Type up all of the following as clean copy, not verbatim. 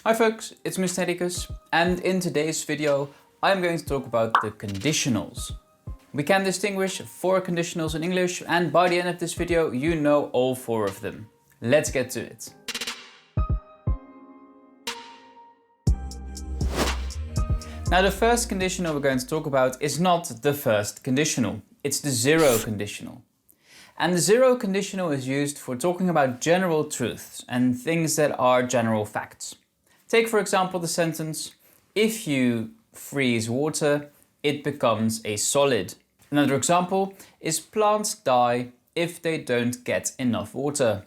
Hi folks, it's Mr. Hedicus, and in today's video I'm going to talk about the conditionals. We can distinguish 4 conditionals in English, and by the end of this video you know all 4 of them. Let's get to it. Now the first conditional we're going to talk about is not the first conditional, it's the zero conditional. And the zero conditional is used for talking about general truths and things that are general facts. Take for example the sentence, if you freeze water, it becomes a solid. Another example is plants die if they don't get enough water.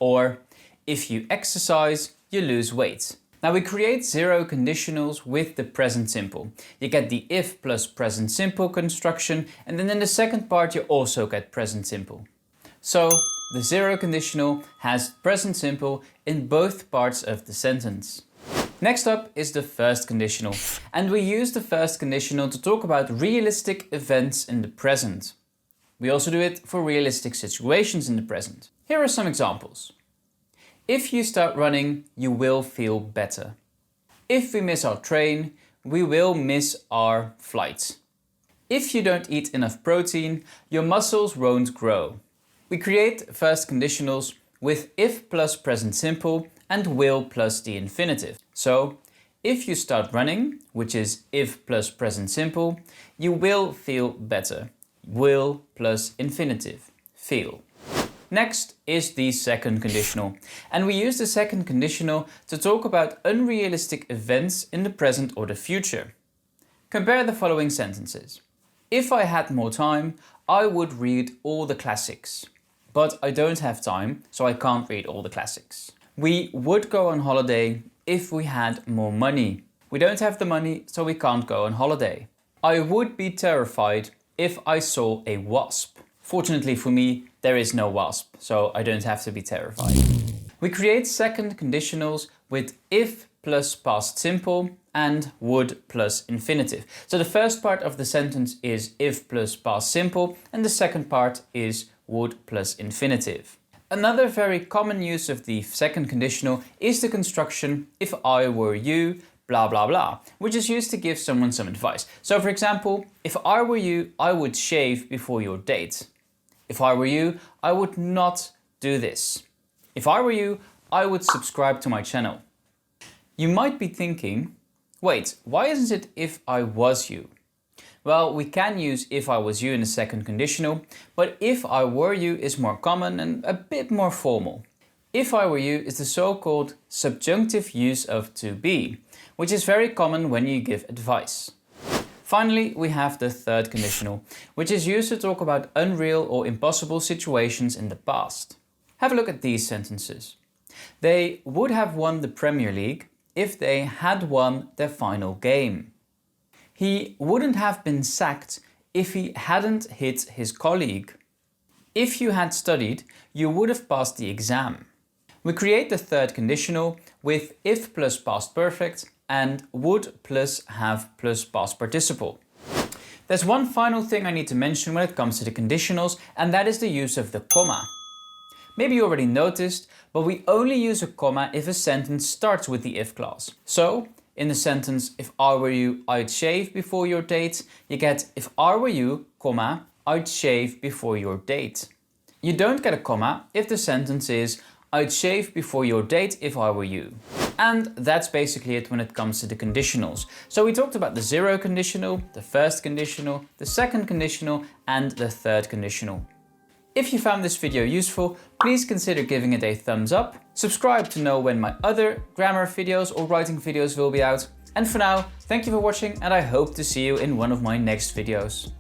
Or if you exercise, you lose weight. Now we create zero conditionals with the present simple. You get the if plus present simple construction, and then in the second part you also get present simple. So the zero conditional has present simple in both parts of the sentence. Next up is the first conditional, and we use the first conditional to talk about realistic events in the present. We also do it for realistic situations in the present. Here are some examples. If you start running, you will feel better. If we miss our train, we will miss our flight. If you don't eat enough protein, your muscles won't grow. We create first conditionals with if plus present simple and will plus the infinitive. So, if you start running, which is if plus present simple, you will feel better. Will plus infinitive, feel. Next is the second conditional, and we use the second conditional to talk about unrealistic events in the present or the future. Compare the following sentences. If I had more time, I would read all the classics. But I don't have time, so I can't read all the classics. We would go on holiday if we had more money. We don't have the money, so we can't go on holiday. I would be terrified if I saw a wasp. Fortunately for me, there is no wasp, so I don't have to be terrified. We create second conditionals with if plus past simple and would plus infinitive. So the first part of the sentence is if plus past simple, and the second part is would plus infinitive. Another very common use of the second conditional is the construction if I were you, blah blah blah, which is used to give someone some advice. So for example, if I were you, I would shave before your date. If I were you, I would not do this. If I were you, I would subscribe to my channel. You might be thinking, wait, why isn't it if I was you? Well, we can use if I was you in the second conditional, but if I were you is more common and a bit more formal. If I were you is the so-called subjunctive use of to be, which is very common when you give advice. Finally, we have the third conditional, which is used to talk about unreal or impossible situations in the past. Have a look at these sentences. They would have won the Premier League if they had won their final game. He wouldn't have been sacked if he hadn't hit his colleague. If you had studied, you would have passed the exam. We create the third conditional with if plus past perfect and would plus have plus past participle. There's one final thing I need to mention when it comes to the conditionals, and that is the use of the comma. Maybe you already noticed, but we only use a comma if a sentence starts with the if clause. So, in the sentence, if I were you, I'd shave before your date, you get if I were you, comma, I'd shave before your date. You don't get a comma if the sentence is, I'd shave before your date if I were you. And that's basically it when it comes to the conditionals. So we talked about the zero conditional, the first conditional, the second conditional, and the third conditional. If you found this video useful, please consider giving it a thumbs up, subscribe to know when my other grammar videos or writing videos will be out, and for now, thank you for watching and I hope to see you in one of my next videos.